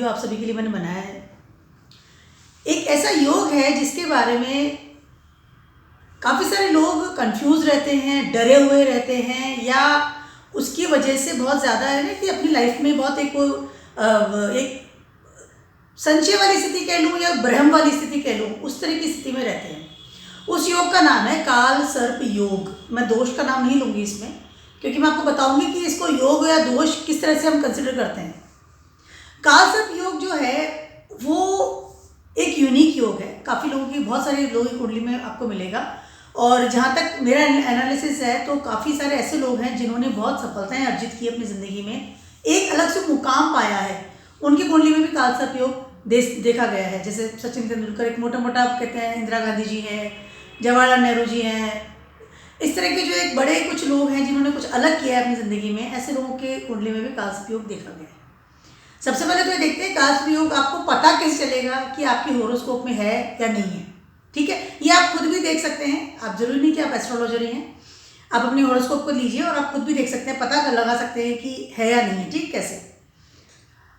Video आप सभी के लिए मैंने बनाया है। एक ऐसा योग है जिसके बारे में काफ़ी सारे लोग कंफ्यूज रहते हैं, डरे हुए रहते हैं, या उसकी वजह से बहुत ज़्यादा है ना कि अपनी लाइफ में बहुत एक संशय वाली स्थिति कह लूँ या भ्रम वाली स्थिति कह लूँ, उस तरह की स्थिति में रहते हैं। उस योग का नाम है काल सर्प योग। मैं दोष का नाम नहीं लूँगी इसमें, क्योंकि मैं आपको बताऊंगी कि इसको योग या दोष किस तरह से हम कंसिडर करते हैं। काल सर्प योग जो है वो एक यूनिक योग है। काफ़ी लोगों की, बहुत सारे लोगों की कुंडली में आपको मिलेगा, और जहाँ तक मेरा एनालिसिस है तो काफ़ी सारे ऐसे लोग हैं जिन्होंने बहुत सफलताएं अर्जित की अपनी ज़िंदगी में, एक अलग से मुकाम पाया है। उनकी कुंडली में भी काल सर्प योग देखा गया है। जैसे सचिन तेंदुलकर, एक मोटा मोटा आप कहते हैं, इंदिरा गांधी जी हैं, जवाहरलाल नेहरू जी हैं, इस तरह के जो एक बड़े कुछ लोग हैं जिन्होंने कुछ अलग किया है अपनी ज़िंदगी में, ऐसे लोगों के कुंडली में भी काल सर्प योग देखा गया है। सबसे पहले तो ये देखते हैं काल सर्प योग आपको पता कैसे चलेगा कि आपकी हॉरोस्कोप में है या नहीं है। ठीक है, ये आप खुद भी देख सकते हैं। आप जरूरी नहीं कि आप एस्ट्रोलॉजर ही हैं, आप अपनी हॉरोस्कोप को लीजिए और आप खुद भी देख सकते हैं, पता लगा सकते हैं कि है या नहीं है। ठीक, कैसे?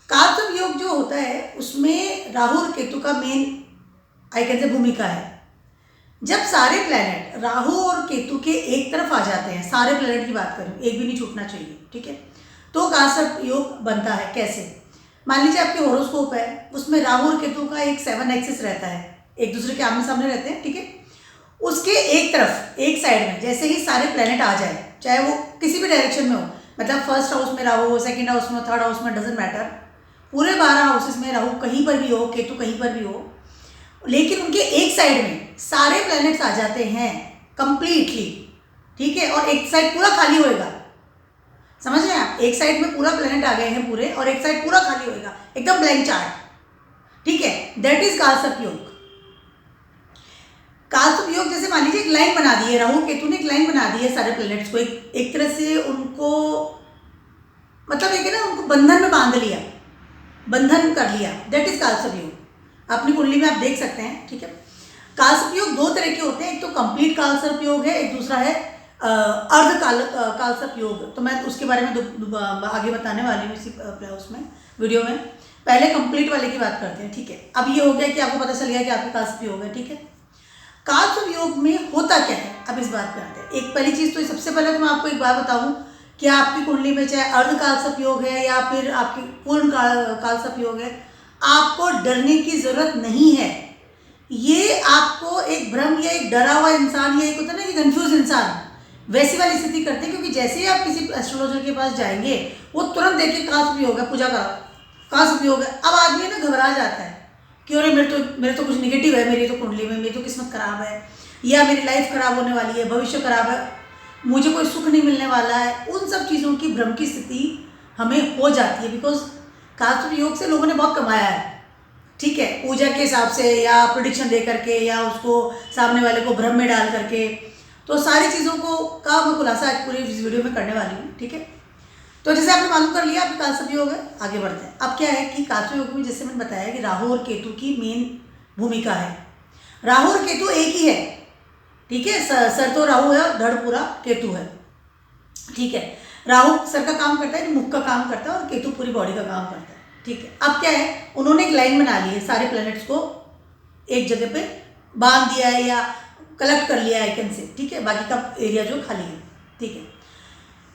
काल सर्प योग जो होता है उसमें राहु और केतु का मेन आई कैन से भूमिका है। जब सारे प्लैनेट राहु और केतु के एक तरफ आ जाते हैं, सारे प्लैनेट की बात करूं, एक भी नहीं छूटना चाहिए, ठीक है, तो काल सर्प योग बनता है। कैसे? मान लीजिए आपके हॉरोस्कोप है, उसमें राहु और केतु का एक 7 एक्सिस रहता है, एक दूसरे के आमने सामने रहते हैं, ठीक है। उसके एक तरफ, एक साइड में जैसे ही सारे प्लैनेट आ जाए, चाहे वो किसी भी डायरेक्शन में हो, मतलब फर्स्ट हाउस में राहु हो, सेकेंड हाउस में, थर्ड हाउस में, डजेंट मैटर, पूरे 12 हाउसेस में राहु कहीं पर भी हो, केतु कहीं पर भी हो, लेकिन उनके एक साइड में सारे प्लैनेट्स आ जाते हैं कंप्लीटली, ठीक है, और एक साइड पूरा खाली होएगा। समझ रहे हैं आप? एक साइड में पूरा प्लैनेट आ गए हैं पूरे, और एक साइड पूरा खाली होएगा, एकदम ब्लैंक चार्ट, ठीक है। दैट इज काल सर्प योग। काल सर्प योग जैसे मान लीजिए एक लाइन बना दी है, राहु केतु ने एक लाइन बना दी है सारे प्लैनेट्स को, एक तरह से उनको, मतलब एक है ना, उनको बंधन में बांध लिया, बंधन कर लिया। दैट इज काल सर्प योग। अपनी कुंडली में आप देख सकते हैं, ठीक है। काल सर्प योग दो तरह के होते हैं, एक तो कंप्लीट काल सर्प योग है, एक दूसरा है अर्ध काल सर्प योग। तो मैं उसके बारे में आगे बताने वाली हूँ इसी उसमें वीडियो में। पहले कंप्लीट वाले की बात करते हैं, ठीक है। अब ये हो गया कि आपको पता चल गया कि आपके काल सर्प योग है, ठीक है। काल सर्प योग में होता क्या है, अब इस बात पे आते हैं। एक पहली चीज़ तो सबसे पहले तो मैं आपको एक बात बताऊँ कि आपकी कुंडली में चाहे अर्ध काल सर्प योग है या फिर आपकी पूर्ण काल सर्प योग है, आपको डरने की ज़रूरत नहीं है। ये आपको एक भ्रम या एक डरा हुआ इंसान या एक होता है ना कि कंफ्यूज इंसान, वैसी वाली स्थिति करते हैं। क्योंकि जैसे ही आप किसी एस्ट्रोलॉजर के पास जाएंगे, वो तुरंत देखिए काल सर्प योग है, पूजा करो, काल सर्प योग है। अब आदमी ना घबरा जाता है कि अरे मेरे तो कुछ निगेटिव है, मेरी तो कुंडली में, मेरी तो किस्मत खराब है, या मेरी लाइफ खराब होने वाली है, भविष्य खराब है, मुझे कोई सुख नहीं मिलने वाला है। उन सब चीज़ों की भ्रम की स्थिति हमें हो जाती है, बिकॉज काल सर्प योग से लोगों ने बहुत कमाया है, ठीक है, पूजा के हिसाब से या प्रेडिक्शन दे करके या उसको सामने वाले को भ्रम में डाल करके। तो सारी चीज़ों का मैं खुलासा आज पूरी इस वीडियो में करने वाली हूँ, ठीक है। तो जैसे आपने मालूम कर लिया, आपकी काल सर्प योग है, आगे बढ़ते हैं। अब क्या है कि काल सर्प योग में जैसे मैंने बताया कि राहु और केतु की मेन भूमिका है। राहु और केतु एक ही है, ठीक है, सर तो राहु है, धड़ पूरा केतु है, ठीक है। राहु सर का काम करता है, मुख का काम करता है, और केतु पूरी बॉडी का काम करता है, ठीक है। अब क्या है, उन्होंने एक लाइन बना ली है, सारे प्लैनेट्स को एक जगह पे बांध दिया है या कलेक्ट कर लिया है आइकन से, ठीक है, बाकी का एरिया जो खाली है, ठीक है।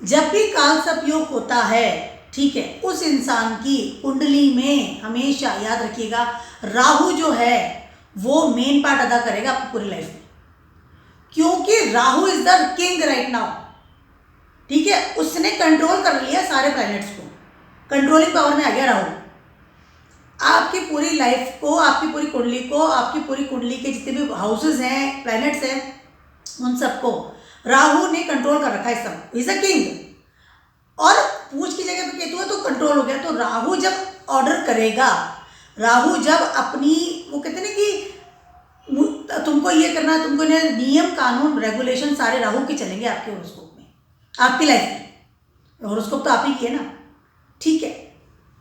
जब भी काल सर्प योग होता है, ठीक है, उस इंसान की कुंडली में हमेशा याद रखिएगा राहु जो है वो मेन पार्ट अदा करेगा आपकी पूरी लाइफ में, क्योंकि Rahu is the king right now, ठीक है। उसने कंट्रोल कर लिया सारे प्लैनेट्स को, कंट्रोलिंग पावर में आ गया राहु। आपकी पूरी लाइफ को, आपकी पूरी कुंडली को, आपकी पूरी कुंडली के जितने भी हाउसेस हैं, प्लैनेट्स हैं, उन सबको राहु ने कंट्रोल कर रखा है सब। इज अ किंग, और पूछ की जगह पे केतु है तो कंट्रोल हो गया। तो राहु जब ऑर्डर करेगा, राहु जब अपनी, वो कहते हैं ना कि तुमको ये करना है, तुमको नियम कानून रेगुलेशन सारे राहु के चलेंगे आपके हॉरोस्कोप में, आपकी लाइफ में। हॉरोस्कोप तो आप ही की है ना, ठीक है।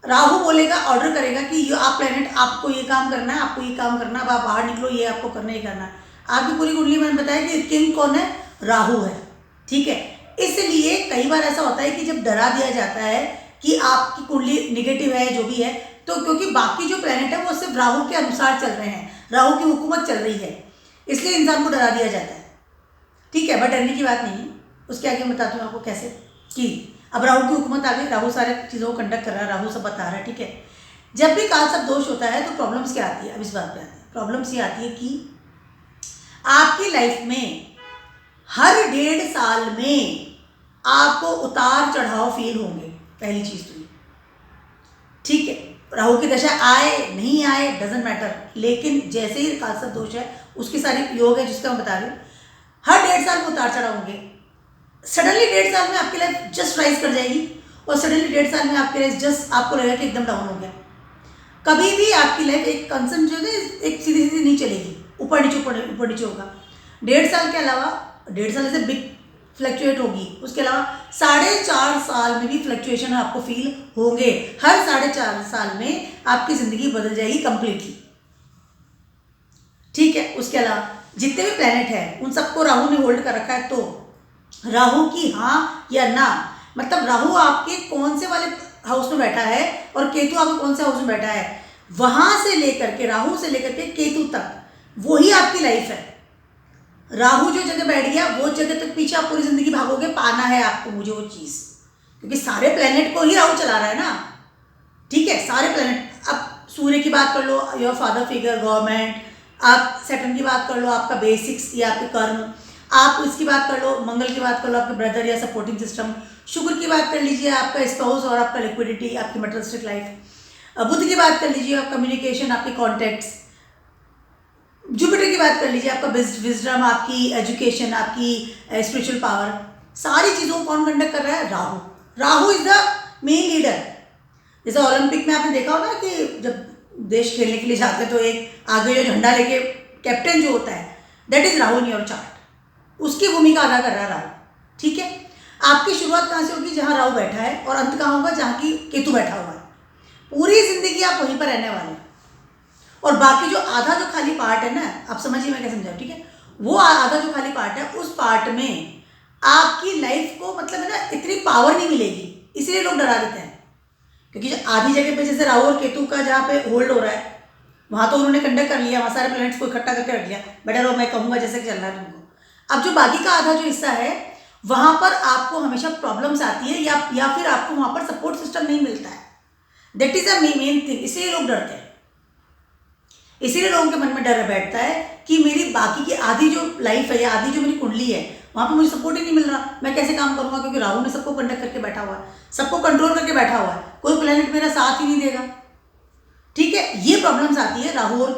राहु बोलेगा, ऑर्डर करेगा कि आप प्लैनेट, आपको ये काम करना है, आपको ये काम करना है, अब आप बाहर निकलो, ये आपको करना ही करना है। आपकी पूरी कुंडली में बताया कि किंग कौन है, राहु है, ठीक है। इसलिए कई बार ऐसा होता है कि जब डरा दिया जाता है कि आपकी कुंडली निगेटिव है जो भी है, तो क्योंकि बाकी जो प्लैनेट है वो सिर्फ राहु के अनुसार चल रहे हैं, राहु की हुकूमत चल रही है, इसलिए इंसान को डरा दिया जाता है। ठीक है, बट डरने की बात नहीं है, उसके आगे मैं बताती हूँ आपको कैसे। कि अब राहु की हुकूमत आ गई, राहु सारे चीज़ों को कंडक्ट कर रहा है, राहु सब बता रहा है। ठीक है, जब भी काल सर्प दोष होता है तो प्रॉब्लम्स क्या आती है, अब इस बात पे आती है। प्रॉब्लम्स ये आती है कि आपकी लाइफ में हर 1.5 साल में आपको उतार चढ़ाव फील होंगे, पहली चीज़ तो ये। ठीक है, राहु की दशा आए नहीं आए डजेंट मैटर, लेकिन जैसे ही काल सर्प दोष है उसकी सारी योग है जिसका मैं बता रही हूँ, हर 1.5 साल में उतार चढ़ाव होंगे। सडनली 1.5 साल में आपकी लाइफ जस्ट राइज कर जाएगी और सडनली 1.5 साल में आपकी लाइफ जस्ट आपको लगेगा कि एकदम डाउन हो गया। कभी भी आपकी लाइफ एक कंसर्न जो है एक सीधी सीधी नहीं चलेगी, ऊपर नीचे होगा। 1.5 साल के अलावा 1.5 साल से बिग फ्लक्चुएट होगी, उसके अलावा 4.5 साल में भी फ्लक्चुएशन आपको फील होंगे। हर 4.5 साल में आपकी ज़िंदगी बदल जाएगी कंप्लीटली। ठीक है, उसके अलावा जितने भी प्लैनेट हैं उन सबको राहु ने होल्ड कर रखा है, तो राहु की हाँ या ना, मतलब राहु आपके कौन से वाले हाउस में बैठा है और केतु आपके कौन से हाउस में बैठा है, वहां से लेकर के राहु से लेकर के केतु तक वही आपकी लाइफ है। राहु जो जगह बैठ गया वो जगह तक पीछे आप पूरी जिंदगी भागोगे, पाना है आपको मुझे वो चीज़, क्योंकि सारे प्लेनेट को ही राहु चला रहा है ना। ठीक है, सारे प्लेनेट, अब सूर्य की बात कर लो, योर फादर फिगर, गवर्नमेंट, आप सैटर्न की बात कर लो, आपका बेसिक्स या आपके कर्म, आप इसकी बात कर लो, मंगल की बात कर लो, आपके ब्रदर या सपोर्टिंग सिस्टम, शुक्र की बात कर लीजिए, आपका स्पाउस और आपका लिक्विडिटी, आपकी मटेरियलिस्टिक लाइफ, बुध की बात कर लीजिए, आप कम्युनिकेशन, आपके कॉन्टैक्ट्स, जुपिटर की बात कर लीजिए, आपका विजडम, आपकी एजुकेशन, आपकी स्पिरिचुअल पावर, सारी चीज़ों को कौन कंडक्ट कर रहा है, Rahu. Rahu is the main leader. जैसे ओलंपिक में आपने देखा होगा कि जब देश खेलने के लिए जाते हैं तो एक आगे जो झंडा लेके कैप्टन जो होता है, that is Rahu in your chart, उसकी भूमिका अदा कर रहा है राहु। ठीक है, आपकी शुरुआत कहाँ से होगी, जहाँ राहु बैठा है, और अंत कहाँ होगा, जहाँ की केतु बैठा हुआ है। पूरी जिंदगी आप वहीं पर रहने वाले हैं, और बाकी जो आधा जो खाली पार्ट है ना, आप समझिए मैं क्या समझाऊँ। ठीक है, वो आधा जो खाली पार्ट है, उस पार्ट में आपकी लाइफ को मतलब है ना इतनी पावर नहीं मिलेगी, इसीलिए लोग डरा देते हैं। क्योंकि जो आधी जगह पे जैसे राहु और केतु का जहाँ पे होल्ड हो रहा है, वहाँ तो उन्होंने कंडक्ट कर लिया, वहाँ सारे प्लैनेट्स को इकट्ठा करके रख लिया, बेटर हो मैं कहूँगा जैसे कि चल रहा है तुमको। अब जो बाकी का आधा जो हिस्सा है, वहाँ पर आपको हमेशा प्रॉब्लम्स आती है, या फिर आपको वहाँ पर सपोर्ट सिस्टम नहीं मिलता है। That is a main thing, इसलिए लोग डरते हैं। इसीलिए लोगों के मन में डर बैठता है कि मेरी बाकी की आधी जो लाइफ है या आधी जो मेरी कुंडली है, वहाँ पे मुझे सपोर्ट ही नहीं मिल रहा, मैं कैसे काम करूँगा, क्योंकि राहु ने सबको कंडक्ट करके बैठा हुआ है, सबको कंट्रोल करके बैठा हुआ है, कोई प्लैनेट मेरा साथ ही नहीं देगा। ठीक है, ये प्रॉब्लम्स आती है राहु और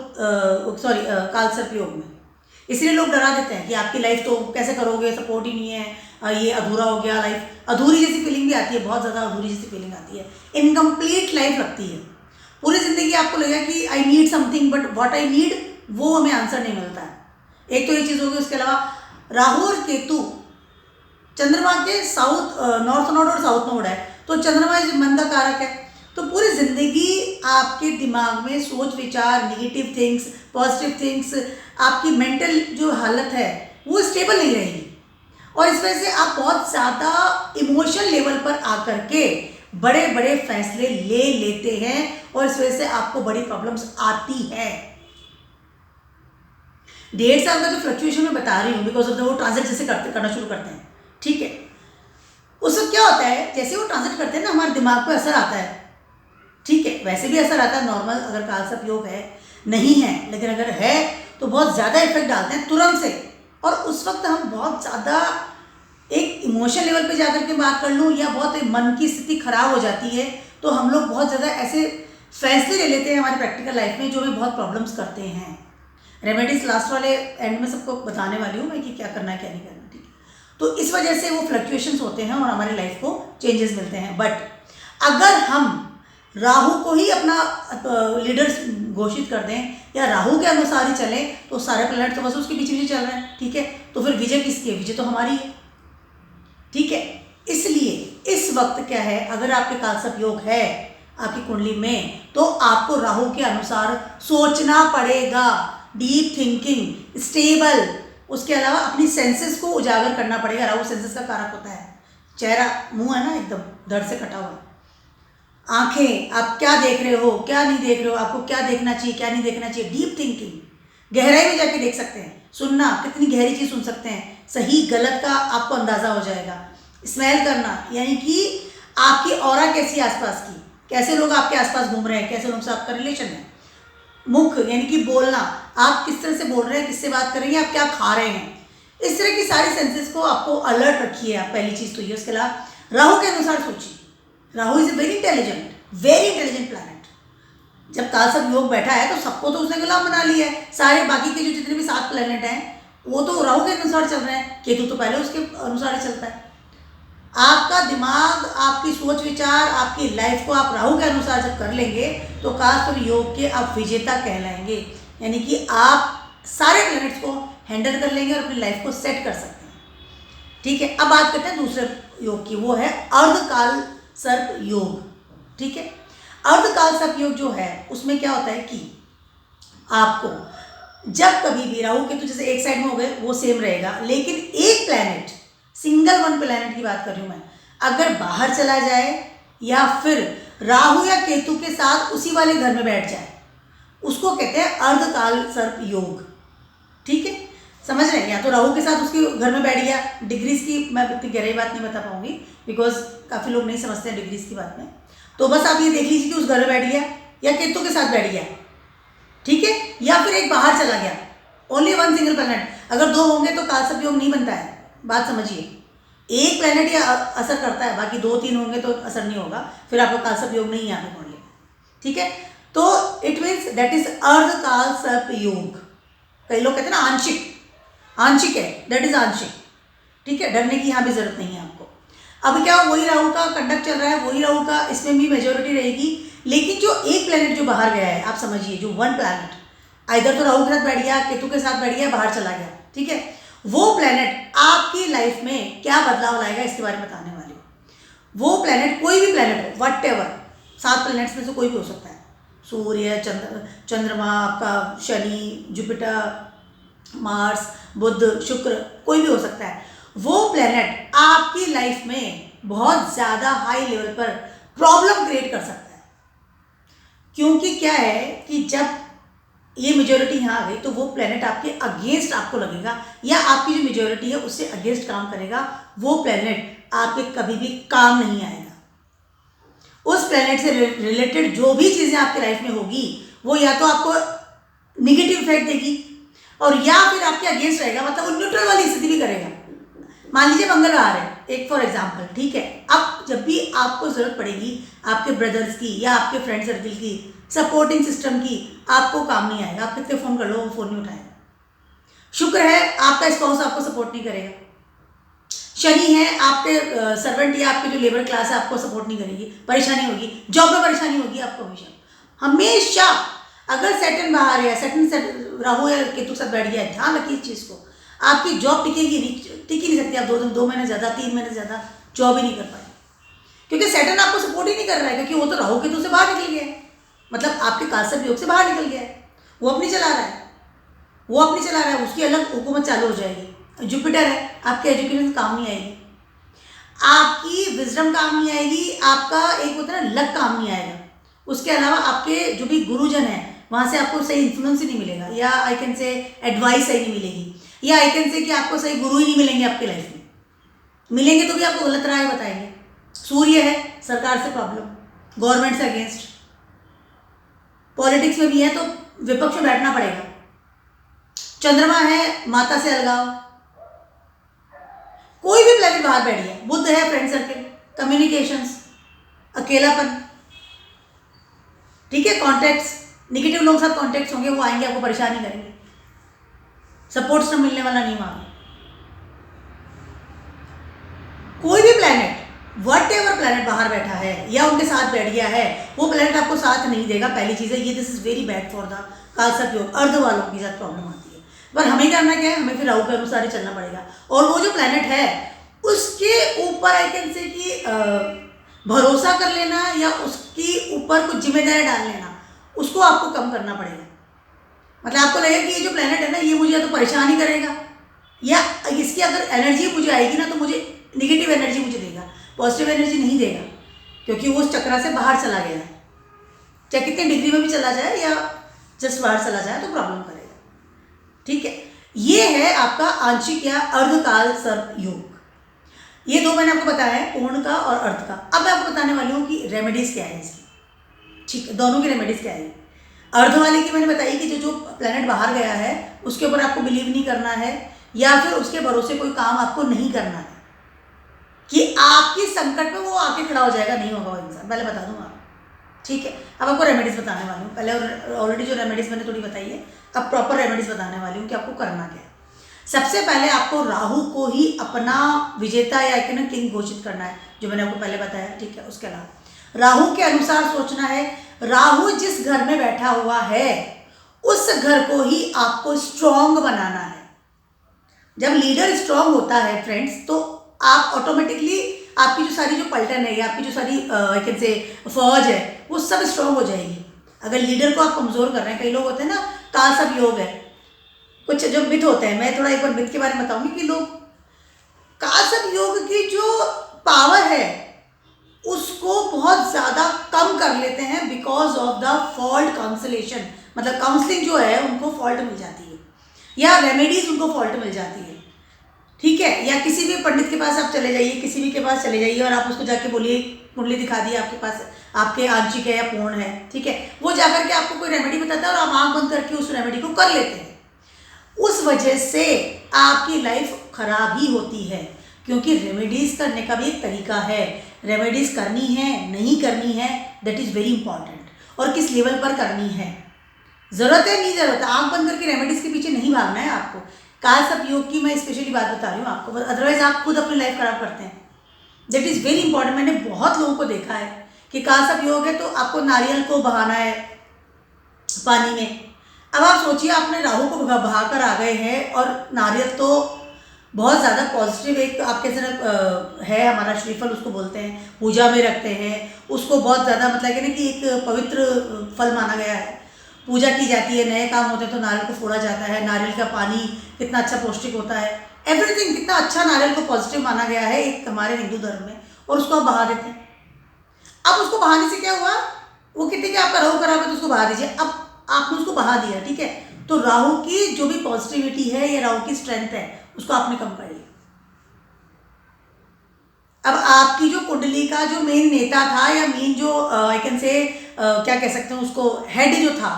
काल सर्प योग में। इसलिए लोग डरा देते हैं कि आपकी लाइफ तो कैसे करोगे, सपोर्ट ही नहीं है, ये अधूरा हो गया, लाइफ अधूरी जैसी फीलिंग भी आती है, बहुत ज़्यादा अधूरी जैसी फीलिंग आती है, इनकम्प्लीट लाइफ लगती है। पूरी ज़िंदगी आपको लगेगा कि I need something, but what I need वो हमें आंसर नहीं मिलता है। एक तो ये चीज़ होगी, उसके अलावा राहु और केतु चंद्रमा के नॉर्थ नोड और साउथ नोड है, तो चंद्रमा इस मन का कारक है, तो पूरी ज़िंदगी आपके दिमाग में सोच विचार, नेगेटिव थिंग्स, पॉजिटिव थिंग्स, आपकी मेंटल जो हालत है वो स्टेबल नहीं रहेगी, और इस वजह से आप बहुत ज़्यादा इमोशनल लेवल पर आकर के बड़े बड़े फैसले ले लेते हैं, और इस वजह से आपको बड़ी प्रॉब्लम्स आती है। 1.5 साल का जो फ्लक्चुएशन मैं बता रही हूँ, बिकॉज ऑफ वो ट्रांजिट जैसे करना शुरू करते हैं। ठीक है, उस वक्त क्या होता है, जैसे वो ट्रांजिट करते हैं ना, हमारे दिमाग पे असर आता है। ठीक है, वैसे भी असर आता है नॉर्मल, अगर काल सर्प योग है नहीं है, लेकिन अगर है तो बहुत ज़्यादा इफेक्ट डालते हैं तुरंत से, और उस वक्त हम बहुत ज़्यादा एक इमोशनल लेवल पे जाकर के बात कर लूँ, या बहुत मन की स्थिति खराब हो जाती है, तो हम लोग बहुत ज़्यादा ऐसे फैसले ले लेते हैं हमारी प्रैक्टिकल लाइफ में जो हमें बहुत प्रॉब्लम्स करते हैं। रेमेडीज लास्ट वाले एंड में सबको बताने वाली हूँ मैं कि क्या करना है क्या नहीं करना। ठीक है, तो इस वजह से वो फ्लक्चुएशंस होते हैं और हमारी लाइफ को चेंजेस मिलते हैं। बट अगर हम राहु को ही अपना लीडर घोषित कर दें या राहु के अनुसार ही चलें, तो सारे प्लैनेट तो बस उसके पीछे पीछे चल रहे हैं। ठीक है, तो फिर विजय किसकी है, विजय तो हमारी है। ठीक है, इसलिए इस वक्त क्या है, अगर आपके काल सर्प योग है आपकी कुंडली में, तो आपको राहु के अनुसार सोचना पड़ेगा, डीप थिंकिंग, स्टेबल, उसके अलावा अपनी सेंसेस को उजागर करना पड़ेगा। राहु सेंसेस का कारक होता है, चेहरा मुंह है ना एकदम दर्द से कटा हुआ, आंखें, आप क्या देख रहे हो, क्या नहीं देख रहे हो, आपको क्या देखना चाहिए, क्या नहीं देखना चाहिए, डीप थिंकिंग, गहराई में जाके देख सकते हैं। सुनना, कितनी गहरी चीज़ सुन सकते हैं, सही गलत का आपको अंदाज़ा हो जाएगा। स्मेल करना, यानी कि आपकी ऑरा कैसी आसपास की, कैसे लोग आपके आसपास घूम रहे हैं, कैसे लोग से आपका रिलेशन है। मुख, यानी कि बोलना, आप किस तरह से बोल रहे हैं, किससे बात कर रही हैं, आप क्या खा रहे हैं, इस तरह की सारी सेंसेस को आपको अलर्ट रखिए आप। पहली चीज़ तो ये। उसके अलावा राहु के अनुसार सोचिए। Rahu is a very intelligent planet. जब कालसर्प योग बैठा है तो सबको तो उसने गुलाम बना लिया है। सारे बाकी के जो जितने भी 7 प्लैनेट हैं वो तो राहु के अनुसार चल रहे हैं, केतु तो पहले उसके अनुसार ही चलता है। आपका दिमाग, आपकी सोच विचार, आपकी लाइफ को आप राहु के अनुसार जब कर लेंगे तो कालसर्प योग के आप विजेता कहलाएंगे, यानी कि आप सारे प्लैनेट्स को हैंडल कर लेंगे और अपनी लाइफ को सेट कर सकते हैं। ठीक है, अब बात करते हैं दूसरे योग की, वो है अर्धकाल सर्प योग। ठीक है, अर्धकाल सर्प योग जो है उसमें क्या होता है कि आपको जब कभी भी राहु केतु जैसे एक साइड में हो गए वो सेम रहेगा, लेकिन एक प्लैनेट, सिंगल वन प्लैनेट की बात कर रही हूँ मैं, अगर बाहर चला जाए या फिर राहु या केतु के साथ उसी वाले घर में बैठ जाए, उसको कहते हैं अर्धकाल सर्प योग। ठीक है, समझ रहे हैं? या तो राहु के साथ उसके घर में बैठ गया, डिग्रीज की मैं इतनी गहरी बात नहीं बता पाऊंगी बिकॉज काफ़ी लोग नहीं समझते हैं डिग्रीज की बात में, तो बस आप ये देख लीजिए कि उस घर में बैठ गया या केतु के साथ बैठ गया। ठीक है, या फिर एक बाहर चला गया, ओनली वन सिंगल प्लैनेट। अगर 2 होंगे तो कालसर्प योग नहीं बनता है, बात समझिए। एक प्लैनेट ही असर करता है, बाकी 2-3 होंगे तो असर नहीं होगा, फिर आपको कालसर्प योग नहीं यहाँ पे पढ़ लेगा। ठीक है, तो it means that is Ardhkal सर्प योग। कई लोग कहते हैं ना आंशिक है, दैट इज आंशिक। ठीक है, डरने की यहाँ भी जरूरत नहीं है आपको। अब क्या, वही राहु का कंडक्ट चल रहा है, वही राहु का इसमें भी मेजोरिटी रहेगी, लेकिन जो एक प्लैनेट जो बाहर गया है, आप समझिए, जो वन प्लैनेट इधर तो राहु के साथ बैठ गया, केतु के साथ बैठ गया, बाहर चला गया। ठीक है, वो प्लैनेट आपकी लाइफ में क्या बदलाव लाएगा इसके बारे में बताने वाली हूँ। वो प्लैनेट, कोई भी प्लैनेट हो, वट एवर, 7 प्लैनेट्स में से कोई भी हो सकता है, सूर्य, चंद्रमा, आपका शनि, जुपिटर, मार्स, बुध, शुक्र, कोई भी हो सकता है। वो प्लैनेट आपकी लाइफ में बहुत ज़्यादा हाई लेवल पर प्रॉब्लम क्रिएट कर सकता है, क्योंकि क्या है कि जब ये मेजोरिटी यहाँ आ गई तो वो प्लैनेट आपके अगेंस्ट आपको लगेगा, या आपकी जो मेजोरिटी है उससे अगेंस्ट काम करेगा। वो प्लैनेट आपके कभी भी काम नहीं आएगा। उस प्लैनेट से रिलेटेड जो भी चीज़ें आपकी लाइफ में होगी वो या तो आपको निगेटिव इफेक्ट देगी और या फिर आपके अगेंस्ट रहेगा, मतलब वो न्यूट्रल वाली स्थिति भी करेगा। मान लीजिए मंगलवार है, एक फॉर एग्जाम्पल, ठीक है, अब जब भी आपको ज़रूरत पड़ेगी आपके ब्रदर्स की या आपके फ्रेंड सर्कल की, सपोर्टिंग सिस्टम की, आपको काम नहीं आएगा। आप कितने फ़ोन कर लो वो फ़ोन नहीं उठाएगा। शुक्र है, आपका स्पाउस आपको सपोर्ट नहीं करेगा। शनि है, आपके सर्वेंट या आपके जो लेबर क्लास है आपको सपोर्ट नहीं करेगी, परेशानी होगी, जॉब में परेशानी होगी आपको हमेशा। अगर सैटर्न बाहर है, सैटर्न राहु या केतु के साथ बैठ गया, ध्यान रखिए इस चीज़ को, आपकी जॉब टिकेगी नहीं, टिक ही नहीं सकती। आप 2 महीने ज़्यादा, 3 महीने ज़्यादा जॉब ही नहीं कर पाए, क्योंकि सैटर्न आपको सपोर्ट ही नहीं कर रहा है, क्योंकि वो तो राहु केतु से बाहर निकल गया है, मतलब आपके कालसर्प योग से बाहर निकल गया है। वो अपनी चला रहा है, उसकी अलग हुकूमत चालू हो जाएगी। जुपिटर है, आपके एजुकेशन काम नहीं आएगी, आपकी विजडम काम नहीं आएगी, आपका एक होता है ना लक काम नहीं आएगा। उसके अलावा आपके जो भी गुरुजन हैं वहाँ से आपको सही इन्फ्लुएंस ही नहीं मिलेगा, या आई कैन से एडवाइस सही नहीं मिलेगी, या आई कैन से कि आपको सही गुरु ही नहीं मिलेंगे आपके लाइफ में। मिलेंगे तो भी आपको गलत राय बताएंगे। सूर्य है, सरकार से प्रॉब्लम, गवर्नमेंट से अगेंस्ट, पॉलिटिक्स में भी है तो विपक्ष में बैठना पड़ेगा। चंद्रमा है, माता से अलगाव, कोई भी प्लैनेट बाहर बैठ गया। बुध है, फ्रेंड सर्कल, कम्युनिकेशंस, अकेलापन, ठीक है, कॉन्टैक्ट्स, निगेटिव लोगों के साथ कॉन्टैक्ट्स होंगे, वो आएंगे आपको परेशानी करेंगे, सपोर्ट सिस्टम मिलने वाला नहीं वहां। कोई भी प्लैनेट, वट एवर प्लैनेट बाहर बैठा है या उनके साथ बैठ गया है, वो प्लैनेट आपको साथ नहीं देगा। पहली चीज़ है ये, this is very bad for the Kaalsarp yog. अर्ध वालों की साथ प्रॉब्लम आती है, पर हमें करना क्या है, हमें फिर राहु के अनुसार ही चलना पड़ेगा। और वो जो प्लैनेट है उसके ऊपर आई कैन से कि भरोसा कर लेना या उसके ऊपर कुछ जिम्मेदारी डाल लेना, उसको आपको कम करना पड़ेगा। मतलब आपको लगेगा कि ये जो प्लैनेट है ना, ये मुझे या तो परेशान ही करेगा, या इसकी अगर एनर्जी मुझे आएगी ना तो मुझे निगेटिव एनर्जी मुझे देगा, पॉजिटिव एनर्जी नहीं देगा, क्योंकि वो उस चक्रा से बाहर चला गया है। चाहे कितने डिग्री में भी चला जाए या जस्ट बाहर चला जाए तो प्रॉब्लम करेगा। ठीक है, ये है आपका आंशिक या अर्धकाल सर्प योग। ये दो मैंने आपको बताया है, पूर्ण का और अर्ध का। अब मैं आपको बताने वाली हूँ कि रेमेडीज क्या है इसकी। ठीक है, दोनों की रेमेडीज क्या है। अर्ध वाले की मैंने बताई कि जो प्लैनेट बाहर गया है उसके ऊपर आपको बिलीव नहीं करना है, या फिर उसके भरोसे कोई काम आपको नहीं करना है कि आपकी संकट में वो आके खड़ा हो जाएगा, नहीं होगा वो इंसान, पहले बता दूंगा। ठीक है, अब आपको रेमेडीज बताने वाली हूँ। पहले ऑलरेडी जो रेमेडीज मैंने थोड़ी बताई है, अब प्रॉपर रेमेडीज बताने वाली हूँ कि आपको करना क्या है। सबसे पहले आपको राहु को ही अपना विजेता या किंग घोषित करना है, जो मैंने आपको पहले बताया। ठीक है, उसके अलावा राहु के अनुसार सोचना है। राहु जिस घर में बैठा हुआ है उस घर को ही आपको स्ट्रॉन्ग बनाना है। जब लीडर स्ट्रॉन्ग होता है फ्रेंड्स, तो आप ऑटोमेटिकली आपकी जो सारी जो पलटन है या आपकी जो सारी कैन से फौज है वो सब स्ट्रॉन्ग हो जाएगी। अगर लीडर को आप कमज़ोर कर रहे हैं, कई लोग होते हैं ना काल सब योग है, कुछ जो मिथ होते हैं, मैं थोड़ा एक बार मिथ के बारे में बताऊंगी कि लोग काल सब योग की जो पावर है उसको बहुत ज़्यादा कम कर लेते हैं बिकॉज ऑफ द फॉल्ट काउंसलेशन। मतलब काउंसलिंग जो है उनको फॉल्ट मिल जाती है या रेमेडीज उनको फॉल्ट मिल जाती है। ठीक है, या किसी भी पंडित के पास आप चले जाइए, किसी भी के पास चले जाइए और आप उसको जाके बोलिए कुंडली दिखा दिए आपके पास, आपके आंशिक है या पूर्ण है। ठीक है, वो जाकर के आपको कोई रेमेडी बताता है और आप आंख बंद करके उस रेमेडी को कर लेते हैं। उस वजह से आपकी लाइफ खराब ही होती है, क्योंकि रेमेडीज करने का भी एक तरीका है। रेमेडीज करनी है नहीं करनी है, दैट इज़ वेरी इंपॉर्टेंट, और किस लेवल पर करनी है, ज़रूरत है नहीं ज़रूरत है। आंख बंद करके रेमेडीज के पीछे नहीं भागना है आपको। काल सर्प योग की मैं स्पेशली बात बता रही हूँ आपको, अदरवाइज आप खुद अपनी लाइफ खराब करते हैं। That is very important. मैंने बहुत लोगों को देखा है कि काल सर्प योग है तो आपको नारियल को बहाना है पानी में। अब आप सोचिए, आपने राहु को बहा कर आ गए हैं, और नारियल तो बहुत ज़्यादा पॉजिटिव एक आपके तरह है, हमारा श्रीफल उसको बोलते हैं, पूजा में रखते हैं उसको, बहुत ज़्यादा मतलब कि एक पवित्र फल माना गया है, पूजा की जाती है, नए काम होते हैं तो नारियल को फोड़ा जाता है। नारियल का पानी कितना अच्छा पौष्टिक होता है, एवरीथिंग कितना अच्छा नारियल को पॉजिटिव माना गया है एक हमारे हिंदू धर्म में, और उसको आप बहा देते हैं। अब उसको बहाने से क्या हुआ, वो कहते हैं कि आपका राहु खराब है तो उसको बहा दीजिए। अब आपने उसको बहा दिया, ठीक है, तो राहु की जो भी पॉजिटिविटी है या राहु की स्ट्रेंथ है उसको आपने कम कर लिया। अब आपकी जो कुंडली का जो मेन नेता था या मेन जो आई कैन से क्या कह सकते हैं उसको, हेड जो था,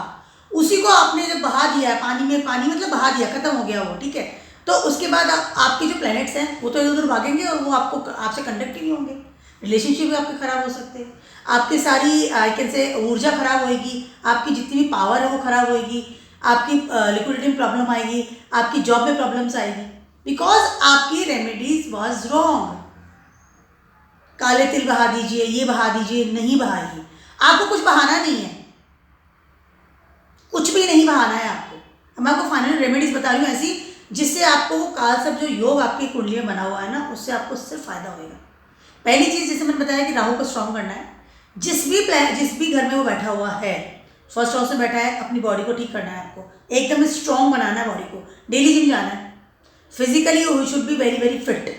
उसी को आपने जब बहा दिया पानी में, पानी मतलब बहा दिया, खत्म हो गया वो। ठीक है, तो उसके बाद आपके जो प्लैनेट्स हैं वो तो इधर उधर भागेंगे और वो आपको आपसे कंडक्ट ही नहीं होंगे, रिलेशनशिप भी आपके खराब हो सकते हैं, आपकी सारी आई कैन से ऊर्जा खराब होएगी, आपकी जितनी भी पावर है वो खराब होएगी, आपकी लिक्विडिटी में प्रॉब्लम आएगी, आपकी जॉब में प्रॉब्लम्स आएगी, बिकॉज आपकी रेमेडीज वॉज रॉन्ग। काले तिल बहा दीजिए, ये बहा दीजिए, नहीं बहाइए, आपको कुछ बहाना नहीं है, कुछ भी नहीं बहाना है आपको। मैं आपको फाइनल रेमेडीज बता रही हूँ ऐसी जिससे आपको वो काल सर्प जो योग आपकी कुंडली में बना हुआ है ना, उससे आपको सिर्फ फायदा होगा। पहली चीज़ जैसे मैंने बताया कि राहु को स्ट्रॉन्ग करना है। जिस भी घर में वो बैठा हुआ है, फर्स्ट हाउस में बैठा है, अपनी बॉडी को ठीक करना है, आपको एकदम स्ट्रॉन्ग बनाना है बॉडी को, डेली जिम जाना है, physically you should be very very fit.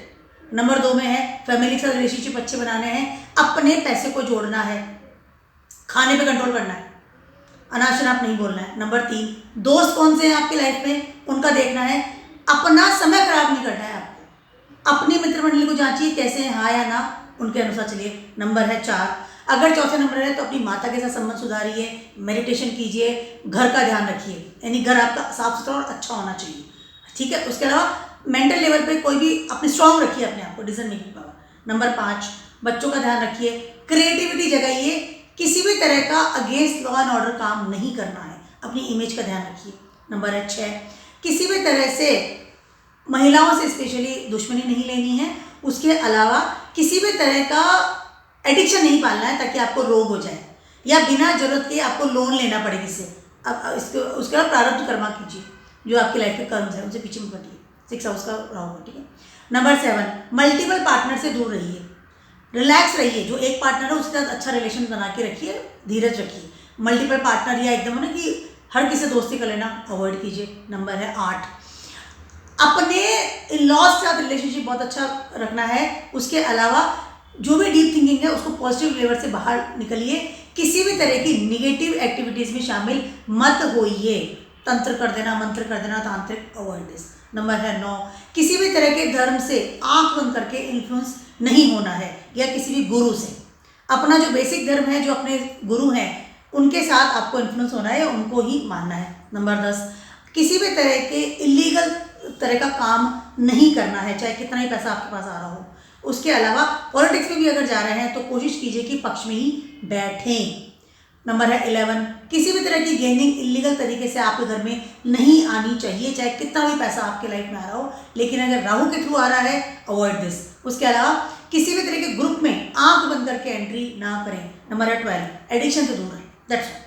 Number 2 में है फैमिली के साथ रिलेशनशिप अच्छे बनाने हैं, अपने पैसे को जोड़ना है, खाने पे कंट्रोल करना है, अनाप शनाप नहीं बोलना है। नंबर 3, दोस्त कौन से हैं आपकी लाइफ में उनका देखना है, अपना समय खराब नहीं करना है आपको, अपनी मित्र मंडली को जांचिए कैसे हैं, हाँ या ना, उनके अनुसार चलिए। नंबर है 4, अगर चौथे नंबर है तो अपनी माता के साथ संबंध सुधारिए, मेडिटेशन कीजिए, घर का ध्यान रखिए, यानी घर आपका साफ सुथरा और अच्छा होना चाहिए। ठीक है, उसके अलावा मेंटल लेवल पे कोई भी अपने स्ट्रॉन्ग रखिए अपने आप को, डिसीजन मेकिंग पावर। नंबर 5, बच्चों का ध्यान रखिए, क्रिएटिविटी जगाइए, किसी भी तरह का अगेंस्ट लॉ एंड ऑर्डर काम नहीं करना है, अपनी इमेज का ध्यान रखिए। नंबर 6, किसी भी तरह से महिलाओं से स्पेशली दुश्मनी नहीं लेनी है, उसके अलावा किसी भी तरह का एडिक्शन नहीं पालना है ताकि आपको रोग हो जाए या बिना जरूरत के आपको लोन लेना पड़े किससे। अब इसके उसके बाद प्रारब्ध कर्मा कीजिए, जो आपकी लाइफ के कर्म है उनसे पीछे मत हटिए, 6 हाउस का राहु। ठीक है, नंबर 7, मल्टीपल पार्टनर से दूर रहिए, रिलैक्स रहिए, जो एक पार्टनर है उसके साथ अच्छा रिलेशन बना के रखिए, धीरज रखिए। मल्टीपल पार्टनर या एकदम ना कि हर किसी से दोस्ती कर लेना अवॉइड कीजिए। नंबर है 8, अपने इन लॉज के साथ रिलेशनशिप बहुत अच्छा रखना है, उसके अलावा जो भी डीप थिंकिंग है उसको पॉजिटिव लेवल से बाहर निकलिए, किसी भी तरह की निगेटिव एक्टिविटीज़ में शामिल मत होइए। तंत्र कर देना, मंत्र कर देना, तांत्रिक, अवॉइड दिस। नंबर है 9, किसी भी तरह के धर्म से आंख बंद करके इन्फ्लुएंस नहीं होना है, या किसी भी गुरु से। अपना जो बेसिक धर्म है, जो अपने गुरु हैं, उनके साथ आपको इन्फ्लुएंस होना है या उनको ही मानना है। नंबर 10, किसी भी तरह के इलीगल तरह का काम नहीं करना है, चाहे कितना ही पैसा आपके पास आ रहा हो। उसके अलावा पॉलिटिक्स में भी अगर जा रहे हैं तो कोशिश कीजिए कि पक्ष में ही बैठें। नंबर है 11, किसी भी तरह की गेनिंग इलीगल तरीके से आपके घर में नहीं आनी चाहिए, चाहे कितना भी पैसा आपके लाइफ में आ रहा हो, लेकिन अगर राहु के थ्रू आ रहा है, अवॉइड दिस। उसके अलावा किसी भी तरह के ग्रुप में आंख बंद करके एंट्री ना करें। नंबर है 12, एडिक्शन से दूर रहें, दैट्स ऑल।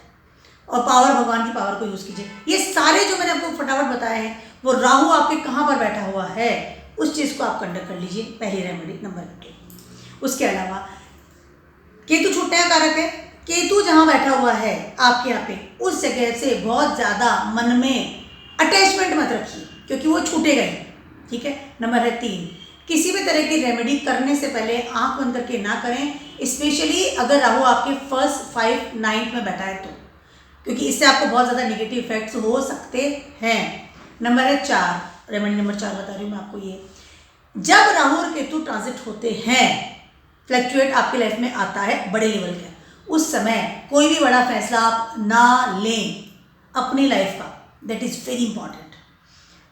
और पावर, भगवान की पावर को यूज़ कीजिए। ये सारे जो मैंने आपको फटाफट बताए हैं, वो राहु आपके कहाँ पर बैठा हुआ है उस चीज़ को आप कंडक्ट कर लीजिए, पहली रेमेडी। नंबर 2, उसके अलावा केतु छूटने कारक है। केतु जहाँ बैठा हुआ है आपके यहाँ पे, उस जगह से बहुत ज़्यादा मन में अटैचमेंट मत रखिए, क्योंकि वो छूटेगा ही, ठीक है। नंबर है 3, किसी भी तरह की रेमेडी करने से पहले आंख बंद करके ना करें, स्पेशली अगर राहु आपके 1st, 5th, 9th में बैठा है तो, क्योंकि इससे आपको बहुत ज़्यादा नेगेटिव इफेक्ट्स हो सकते हैं। नंबर है 4, रेमेडी नंबर 4 बता रही हूँ मैं आपको। ये जब राहु और केतु ट्रांजिट होते हैं, फ्लक्चुएट आपके लाइफ में आता है बड़े लेवल का, उस समय कोई भी बड़ा फैसला आप ना लें अपनी लाइफ का, दैट इज़ वेरी इंपॉर्टेंट।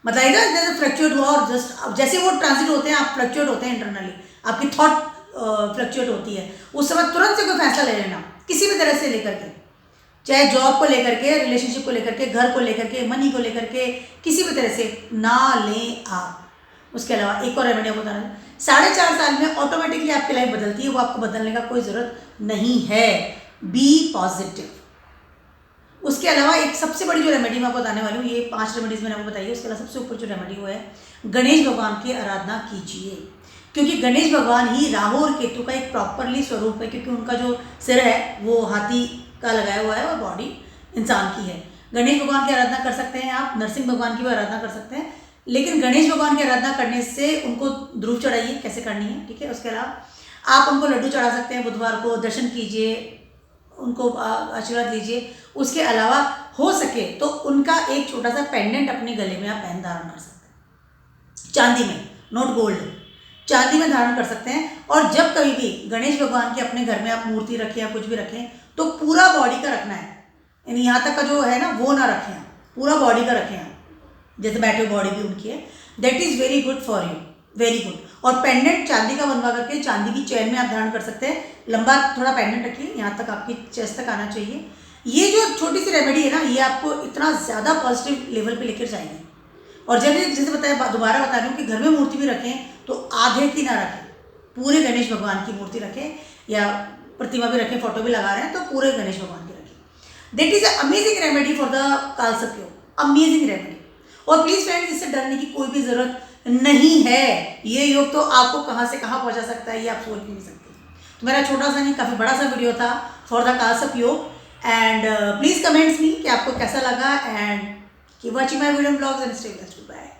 मतलब इधर जैसे फ्लक्चुएट हुआ और जस्ट जैसे वो ट्रांजिट होते हैं, आप फ्लक्चुएट होते हैं इंटरनली, आपकी थॉट फ्लक्चुएट होती है, उस समय तुरंत से कोई फैसला ले लेना, किसी भी तरह से लेकर के, चाहे जॉब को लेकर के, रिलेशनशिप को लेकर के, घर को लेकर के, मनी को लेकर के, किसी भी तरह से ना लें आप। उसके अलावा एक और रेमेडी बता रहा हूँ, 4.5 साल में ऑटोमेटिकली आपकी लाइफ बदलती है, वो आपको बदलने का कोई ज़रूरत नहीं है। Be positive. उसके अलावा एक सबसे बड़ी जो रेमेडी मैं आपको बताने वाली हूँ, ये 5 रेमेडीज मैंने आपको बताई है, उसके अलावा सबसे ऊपर जो रेमेडी वो है, गणेश भगवान की आराधना कीजिए, क्योंकि गणेश भगवान ही राहु और केतु का एक प्रॉपरली स्वरूप है, क्योंकि उनका जो सिर है वो हाथी का लगाया हुआ है और बॉडी इंसान की है। गणेश भगवान की आराधना कर सकते हैं आप, नरसिंह भगवान की भी आराधना कर सकते हैं, लेकिन गणेश भगवान की आराधना करने से उनको ध्रुव चढ़ाइए, कैसे करनी है, ठीक है। उसके अलावा आप उनको लड्डू चढ़ा सकते हैं, बुधवार को दर्शन कीजिए, उनको आशीर्वाद लीजिए। उसके अलावा हो सके तो उनका एक छोटा सा पेंडेंट अपने गले में आप पहन धारण कर सकते हैं, चांदी में, नॉट गोल्ड, चांदी में धारण कर सकते हैं। और जब कभी भी गणेश भगवान की अपने घर में आप मूर्ति रखें या कुछ भी रखें, तो पूरा बॉडी का रखना है, यानी यहाँ तक का जो है ना वो ना रखें, पूरा बॉडी का रखें आप, जैसे बैठे बॉडी भी उनकी है, that is very good for you, very good. और पेंडेंट चांदी का बनवा करके चांदी की चेन में आप धारण कर सकते हैं, लंबा थोड़ा पेंडेंट रखिए, यहाँ तक आपकी चेस्ट तक आना चाहिए। ये जो छोटी सी रेमेडी है ना, ये आपको इतना ज़्यादा पॉजिटिव लेवल पे लेकर जाएंगे। और जब जैसे बताया, दोबारा बता रही हूँ कि घर में मूर्ति भी रखें तो आधे की ना रखें, पूरे गणेश भगवान की मूर्ति रखें, या प्रतिमा भी रखें, फोटो भी लगा रहे हैं तो पूरे गणेश भगवान की रखें। That is amazing remedy for the Kaalsarp yog, amazing remedy. और प्लीज़ फ्रेंड्स, इससे डरने की कोई भी ज़रूरत नहीं है, ये योग तो आपको कहाँ से कहाँ पहुँचा सकता है, ये आप सोच भी नहीं सकते। तो मेरा छोटा सा नहीं, काफ़ी बड़ा सा वीडियो था फॉर द कालसर्प योग। एंड प्लीज़ कमेंट्स मी कि आपको कैसा लगा, and keep watching my video blogs and stay blessed. Bye.